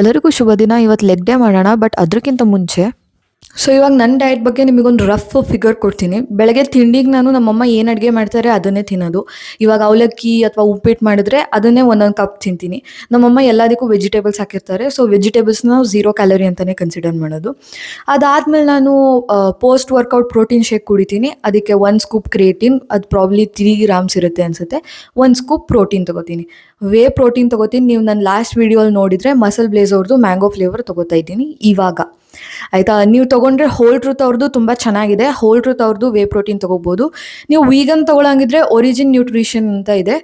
ಎಲ್ಲರಿಗೂ ಶುಭ ದಿನ. ಇವತ್ತು ಲೆಗ್ ಡೇ ಮಾಡೋಣ, ಬಟ್ ಅದಕ್ಕಿಂತ ಮುಂಚೆ ಇವಾಗ ನನ್ನ ಡಯಟ್ ಬಗ್ಗೆ ನಿಮಗೊಂದು ರಫ್ ಫಿಗರ್ ಕೊಡ್ತೀನಿ. ಬೆಳಗ್ಗೆ ತಿಂಡಿಗೆ ನಾನು ನಮ್ಮಮ್ಮ ಏನು ಅಡುಗೆ ಮಾಡ್ತಾರೆ ಅದನ್ನೇ ತಿನ್ನೋದು. ಇವಾಗ ಅವಲಕ್ಕಿ ಅಥವಾ ಉಪ್ಪಿಟ್ಟು ಮಾಡಿದ್ರೆ ಅದನ್ನೇ ಒಂದೊಂದು ಕಪ್ ತಿಂತೀನಿ. ನಮ್ಮಮ್ಮ ಎಲ್ಲದಕ್ಕೂ ವೆಜಿಟೇಬಲ್ಸ್ ಹಾಕಿರ್ತಾರೆ. ವೆಜಿಟೇಬಲ್ಸ್ನ 0 ಕ್ಯಾಲರಿ ಅಂತಲೇ ಕನ್ಸಿಡರ್ ಮಾಡೋದು. ಅದಾದಮೇಲೆ ನಾನು ಪೋಸ್ಟ್ ವರ್ಕೌಟ್ ಪ್ರೋಟೀನ್ ಶೇಕ್ ಕುಡಿತೀನಿ. ಅದಕ್ಕೆ 1 ಸ್ಕೂಪ್ ಕ್ರಿಯೇಟಿನ್, ಅದು ಪ್ರಾಬ್ಲಿ 3 ಗ್ರಾಮ್ಸ್ ಇರುತ್ತೆ ಅನಿಸುತ್ತೆ. 1 ಸ್ಕೂಪ್ ಪ್ರೋಟೀನ್ ತೊಗೋತೀನಿ. ವೇ ಪ್ರೋಟೀನ್ ತೊಗೋತೀನಿ. ನೀವು ನನ್ನ ಲಾಸ್ಟ್ ವೀಡಿಯೋಲ್ಲಿ ನೋಡಿದರೆ ಮಸಲ್ ಬ್ಲೇಸ್ ಅವ್ರದ್ದು ಮ್ಯಾಂಗೋ ಫ್ಲೇವರ್ ತೊಗೋತಾ ಇದ್ದೀನಿ ಇವಾಗ. ಆಯಿತಾ? ನೀವು ತೊಗೊಂಡ್ರೆ ಹೋಲ್ ಟ್ರೂತ್ ಅವ್ರದ್ದು ತುಂಬ ಚೆನ್ನಾಗಿದೆ. ಹೋಲ್ ಟ್ರೂತ್ ಅವ್ರದ್ದು ವೇ ಪ್ರೋಟೀನ್ ತೊಗೋಬೋದು. ನೀವು ವೀಗನ್ ತೊಗೊಳಂಗಿದ್ರೆ ಒರಿಜಿನ್ ನ್ಯೂಟ್ರಿಷನ್ ಅಂತ ಇದೆ.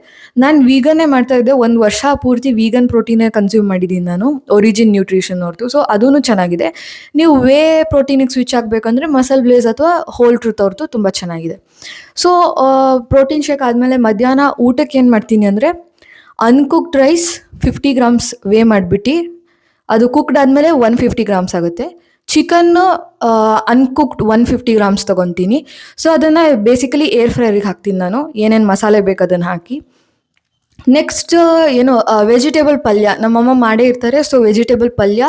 ನಾನು ವೀಗನ್ನೇ ಮಾಡ್ತಾ ಇದ್ದೆ. 1 ವರ್ಷ ಪೂರ್ತಿ ವೀಗನ್ ಪ್ರೋಟೀನೇ ಕನ್ಸ್ಯೂಮ್ ಮಾಡಿದ್ದೀನಿ ನಾನು, ಒರಿಜಿನ್ ನ್ಯೂಟ್ರಿಷನ್ ಅವ್ರದ್ದು. ಅದೂ ಚೆನ್ನಾಗಿದೆ. ನೀವು ವೇ ಪ್ರೋಟೀನಿಗೆ ಸ್ವಿಚ್ ಆಗಬೇಕಂದ್ರೆ ಮಸಲ್ ಬ್ಲೇಸ್ ಅಥವಾ ಹೋಲ್ ಟ್ರೂತ್ ಅವ್ರದ್ದು ತುಂಬ ಚೆನ್ನಾಗಿದೆ. ಪ್ರೋಟೀನ್ ಶೇಕ್ ಆದಮೇಲೆ ಮಧ್ಯಾಹ್ನ ಊಟಕ್ಕೆ ಏನು ಮಾಡ್ತೀನಿ ಅಂದರೆ ಅನ್ಕುಕ್ಡ್ ರೈಸ್ 50 ಗ್ರಾಮ್ಸ್ ವೇ ಮಾಡಿಬಿಟ್ಟು, ಅದು ಕುಕ್ಡ್ ಆದಮೇಲೆ 150 ಗ್ರಾಮ್ಸ್ ಆಗುತ್ತೆ. ಚಿಕನ್ನು ಅನ್ಕುಕ್ಡ್ 150 ಗ್ರಾಮ್ಸ್ ತೊಗೊತೀನಿ. ಅದನ್ನು ಬೇಸಿಕಲಿ ಏರ್ ಫ್ರೈರಿಗೆ ಹಾಕ್ತೀನಿ ನಾನು. ಏನೇನು ಮಸಾಲೆ ಬೇಕು ಅದನ್ನು ಹಾಕಿ. ನೆಕ್ಸ್ಟ್ ವೆಜಿಟೇಬಲ್ ಪಲ್ಯ ನಮ್ಮಮ್ಮ ಮಾಡೇ ಇರ್ತಾರೆ. ವೆಜಿಟೇಬಲ್ ಪಲ್ಯ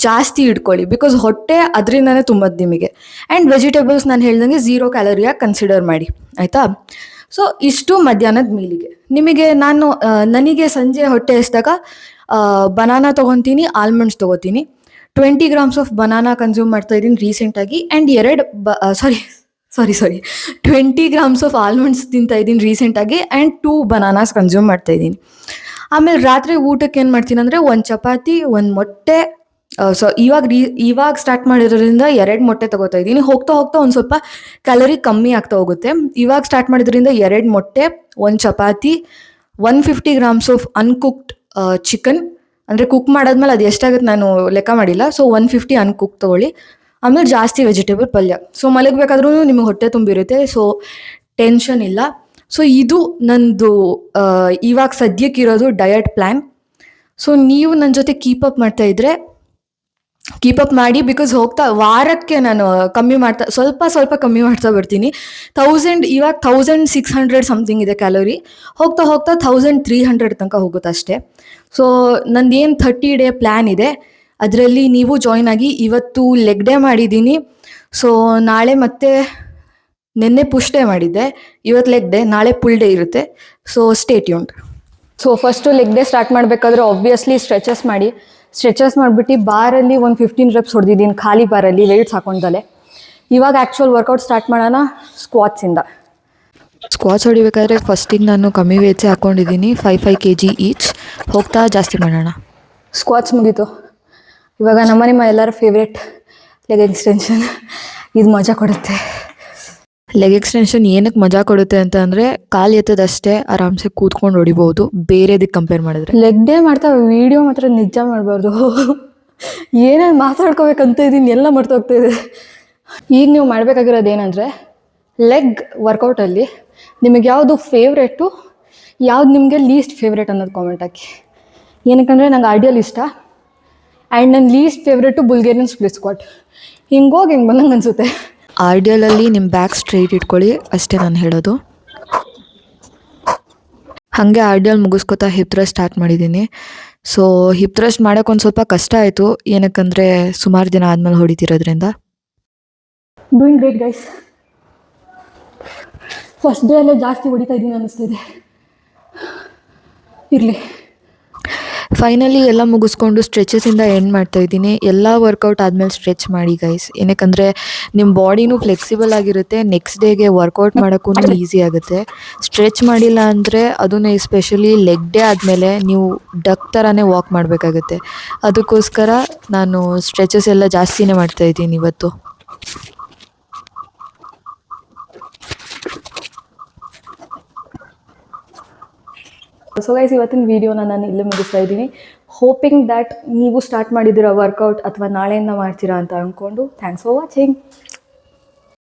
ಜಾಸ್ತಿ ಇಟ್ಕೊಳ್ಳಿ, ಬಿಕಾಸ್ ಹೊಟ್ಟೆ ಅದರಿಂದನೇ ತುಂಬದು ನಿಮಗೆ. ಆ್ಯಂಡ್ ವೆಜಿಟೇಬಲ್ಸ್ ನಾನು ಹೇಳ್ದಂಗೆ 0 ಕ್ಯಾಲರಿಯಾಗಿ ಕನ್ಸಿಡರ್ ಮಾಡಿ, ಆಯಿತಾ? ಇಷ್ಟು ಮಧ್ಯಾಹ್ನದ ಮೀಲಿಗೆ. ನನಗೆ ಸಂಜೆ ಹೊಟ್ಟೆ ಹಸಿದಾಗ ಬನಾನಾ ತೊಗೊತೀನಿ, ಆಲ್ಮಂಡ್ಸ್ ತೊಗೋತೀನಿ. 20 ಗ್ರಾಮ್ಸ್ ಆಫ್ ಬನಾನಾ ಕನ್ಸ್ಯೂಮ್ ಮಾಡ್ತಾ ಇದ್ದೀನಿ ರೀಸೆಂಟಾಗಿ. ಆ್ಯಂಡ್ 20 ಗ್ರಾಮ್ಸ್ ಆಫ್ ಆಲ್ಮಂಡ್ಸ್ ತಿಂತಾ ಇದ್ದೀನಿ ರೀಸೆಂಟಾಗಿ. ಆ್ಯಂಡ್ 2 ಬನಾನಾಸ್ ಕನ್ಸ್ಯೂಮ್ ಮಾಡ್ತಾ ಇದ್ದೀನಿ. ಆಮೇಲೆ ರಾತ್ರಿ ಊಟಕ್ಕೆ ಏನು ಮಾಡ್ತೀನಿ ಅಂದರೆ 1 ಚಪಾತಿ, 1 ಮೊಟ್ಟೆ. ಇವಾಗ ಸ್ಟಾರ್ಟ್ ಮಾಡಿರೋದ್ರಿಂದ 2 ಮೊಟ್ಟೆ ತೊಗೋತಾ ಇದ್ದೀನಿ. ಹೋಗ್ತಾ ಒಂದು ಸ್ವಲ್ಪ ಕ್ಯಾಲರಿ ಕಮ್ಮಿ ಆಗ್ತಾ ಹೋಗುತ್ತೆ. ಇವಾಗ ಸ್ಟಾರ್ಟ್ ಮಾಡಿದ್ರಿಂದ 2 ಮೊಟ್ಟೆ, 1 ಚಪಾತಿ, 150 ಗ್ರಾಮ್ಸ್ ಆಫ್ ಅನ್ಕುಕ್ಡ್ ಚಿಕನ್. ಅಂದರೆ ಕುಕ್ ಮಾಡಾದ್ಮೇಲೆ ಅದು ಎಷ್ಟಾಗುತ್ತೆ ನಾನು ಲೆಕ್ಕ ಮಾಡಿಲ್ಲ. 150 ಅನ್ಕುಕ್ ತೊಗೊಳ್ಳಿ. ಆಮೇಲೆ ಜಾಸ್ತಿ ವೆಜಿಟೇಬಲ್ ಪಲ್ಯ. ಮಲಗಬೇಕಾದ್ರೂ ನಿಮಗೆ ಹೊಟ್ಟೆ ತುಂಬಿರುತ್ತೆ. ಟೆನ್ಷನ್ ಇಲ್ಲ. ಇದು ನಂದು ಇವಾಗ ಸದ್ಯಕ್ಕಿರೋದು ಡಯಟ್ ಪ್ಲ್ಯಾನ್. ನೀವು ನನ್ನ ಜೊತೆ ಕೀಪಪ್ ಮಾಡ್ತಾ ಇದ್ರೆ ಕೀಪಪ್ ಮಾಡಿ, ಬಿಕಾಸ್ ಹೋಗ್ತಾ ವಾರಕ್ಕೆ ನಾನು ಸ್ವಲ್ಪ ಕಮ್ಮಿ ಮಾಡ್ತಾ ಬರ್ತೀನಿ. ಇವಾಗ 1600 ಸಮಥಿಂಗ್ ಇದೆ ಕ್ಯಾಲೋರಿ. ಹೋಗ್ತಾ 1300 ತನಕ ಹೋಗುತ್ತೆ ಅಷ್ಟೇ. ನಂದೇನು 30 ಡೇ ಪ್ಲ್ಯಾನ್ ಇದೆ, ಅದರಲ್ಲಿ ನೀವು ಜಾಯ್ನ್ ಆಗಿ. ಇವತ್ತು ಲೆಗ್ ಡೇ ಮಾಡಿದ್ದೀನಿ. ನಾಳೆ ಮತ್ತೆ ನಿನ್ನೆ ಪುಷ್ ಡೇ ಮಾಡಿದ್ದೆ, ಇವತ್ತು ಲೆಗ್ ಡೇ, ನಾಳೆ ಫುಲ್ ಡೇ ಇರುತ್ತೆ. Stay tuned. First leg day start ಮಾಡಬೇಕಾದ್ರೆ ಆಬ್ವಿಯಸ್ಲಿ ಸ್ಟ್ರೆಚಸ್ ಮಾಡಿಬಿಟ್ಟು ಬಾರಲ್ಲಿ ಒಂದು 15 ರೆಪ್ಸ್ ಹೊಡೆದಿದ್ದೀನಿ, ಖಾಲಿ ಬಾರಲ್ಲಿ ವೆಯ್ಟ್ಸ್ ಹಾಕೊಂಡಲೆ. ಇವಾಗ ಆ್ಯಕ್ಚುಯಲ್ ವರ್ಕೌಟ್ ಸ್ಟಾರ್ಟ್ ಮಾಡೋಣ ಸ್ಕ್ವಾಟ್ಸಿಂದ. ಸ್ಕ್ವಾಟ್ಸ್ ಹೊಡಿಬೇಕಾದ್ರೆ ಫಸ್ಟಿಗೆ ನಾನು ಕಮ್ಮಿ ವೇಟ್ಸೇ ಹಾಕ್ಕೊಂಡಿದ್ದೀನಿ, 5 kg ಈಚ್. ಹೋಗ್ತಾ ಜಾಸ್ತಿ ಮಾಡೋಣ. ಸ್ಕ್ವಾಟ್ಸ್ ಮುಗೀತು. ಇವಾಗ ನಮ್ಮ ಎಲ್ಲರ ಫೇವ್ರೇಟ್ ಲೆಗ್ ಎಕ್ಸ್ಟೆನ್ಷನ್. ಇದು ಮಜಾ ಕೊಡುತ್ತೆ. ಲೆಗ್ ಎಕ್ಸ್ಟೆನ್ಷನ್ ಏನಕ್ಕೆ ಮಜಾ ಕೊಡುತ್ತೆ ಅಂತ ಅಂದರೆ ಕಾಲು ಎತ್ತದಷ್ಟೇ ಆರಾಮ್ಸೆ ಕೂತ್ಕೊಂಡು ಹೊಡಿಬೋದು, ಬೇರೆದಕ್ಕೆ ಕಂಪೇರ್ ಮಾಡಿದ್ರೆ. ಲೆಗ್ ಡೇ ಮಾಡ್ತಾ ವೀಡಿಯೋ ಮಾತ್ರ ನಿಜ ಮಾಡಬಾರ್ದು. ಏನೇನು ಮಾತಾಡ್ಕೋಬೇಕಂತ ಇದ್ದೀನಿ, ಎಲ್ಲ ಮರ್ತೋಗ್ತಾ ಇದೆ. ಈಗ ನೀವು ಮಾಡಬೇಕಾಗಿರೋದು ಏನಂದರೆ ಲೆಗ್ ವರ್ಕೌಟಲ್ಲಿ ನಿಮಗೆ ಯಾವುದು ಫೇವ್ರೇಟು, ಯಾವ್ದು ನಿಮಗೆ ಲೀಸ್ಟ್ ಫೇವ್ರೇಟ್ ಅನ್ನೋದು ಕಾಮೆಂಟ್ ಹಾಕಿ. ಏನಕ್ಕಂದರೆ ನಂಗೆ ಆರ್ಡಿಯಲ್ ಇಷ್ಟ. ಆ್ಯಂಡ್ ನನ್ನ ಲೀಸ್ಟ್ ಫೇವ್ರೇಟು ಬುಲ್ಗೇರಿಯನ್ ಸ್ಪ್ಲಿಟ್ ಸ್ಕ್ವಾಟ್. ಹಿಂಗೆ ಬಂದಂಗೆ ಅನಿಸುತ್ತೆ. ಆರ್ಡಿಯಲಲ್ಲಿ ನಿಮ್ಮ ಬ್ಯಾಕ್ ಸ್ಟ್ರೈಟ್ ಇಟ್ಕೊಳ್ಳಿ, ಅಷ್ಟೇ ನಾನು ಹೇಳೋದು. ಹಾಗೆ ಆರ್ಡಿಯಲ್ ಮುಗಿಸ್ಕೊತಾ ಹಿಪ್ ಥ್ರಸ್ಟ್ ಸ್ಟಾರ್ಟ್ ಮಾಡಿದ್ದೀನಿ. ಹಿಪ್ ಥ್ರಸ್ಟ್ ಮಾಡೋಕೆ ಒಂದು ಸ್ವಲ್ಪ ಕಷ್ಟ ಆಯಿತು, ಏನಕ್ಕಂದರೆ ಸುಮಾರು ದಿನ ಆದಮೇಲೆ ಹೊಡಿತಿರೋದ್ರಿಂದ. Doing great guys. First day ಅಲ್ಲೇ ಜಾಸ್ತಿ ಹೊಡಿತಾ ಇದ್ದೀನಿ ಅನ್ನಿಸ್ತಿದೆ. ಇರಲಿ. ಫೈನಲಿ ಎಲ್ಲ ಮುಗಿಸ್ಕೊಂಡು ಸ್ಟ್ರೆಚಸಿಂದ ಎಂಡ್ ಮಾಡ್ತಾ ಇದ್ದೀನಿ. ಎಲ್ಲ ವರ್ಕೌಟ್ ಆದಮೇಲೆ ಸ್ಟ್ರೆಚ್ ಮಾಡಿ ಗೈಸ್, ಏನಕ್ಕಂದರೆ ನಿಮ್ಮ ಬಾಡಿನೂ ಫ್ಲೆಕ್ಸಿಬಲ್ ಆಗಿರುತ್ತೆ. ನೆಕ್ಸ್ಟ್ ಡೇಗೆ ವರ್ಕೌಟ್ ಮಾಡೋಕ್ಕೂ ಈಸಿ ಆಗುತ್ತೆ. ಸ್ಟ್ರೆಚ್ ಮಾಡಿಲ್ಲ ಅಂದರೆ ಅದನ್ನು ಎಸ್ಪೆಷಲಿ ಲೆಗ್ ಡೇ ಆದಮೇಲೆ ನೀವು ಡಕ್ ಥರನೇ ವಾಕ್ ಮಾಡಬೇಕಾಗುತ್ತೆ. ಅದಕ್ಕೋಸ್ಕರ ನಾನು ಸ್ಟ್ರೆಚಸ್ ಎಲ್ಲ ಜಾಸ್ತಿನೇ ಮಾಡ್ತಾಯಿದ್ದೀನಿ ಇವತ್ತು. ಗೈಸ್, ಇವತ್ತಿನ ವೀಡಿಯೋನ ನಾನು ಇಲ್ಲೇ ಮುಗಿಸ್ತಾ ಇದ್ದೀನಿ. ಹೋಪಿಂಗ್ ದ್ಯಾಟ್ ನೀವು ಸ್ಟಾರ್ಟ್ ಮಾಡಿದ್ದೀರಾ ವರ್ಕೌಟ್ ಅಥವಾ ನಾಳೆಯಿಂದ ಮಾಡ್ತೀರಾ ಅಂತ ಅಂದ್ಕೊಂಡು. Thanks for watching.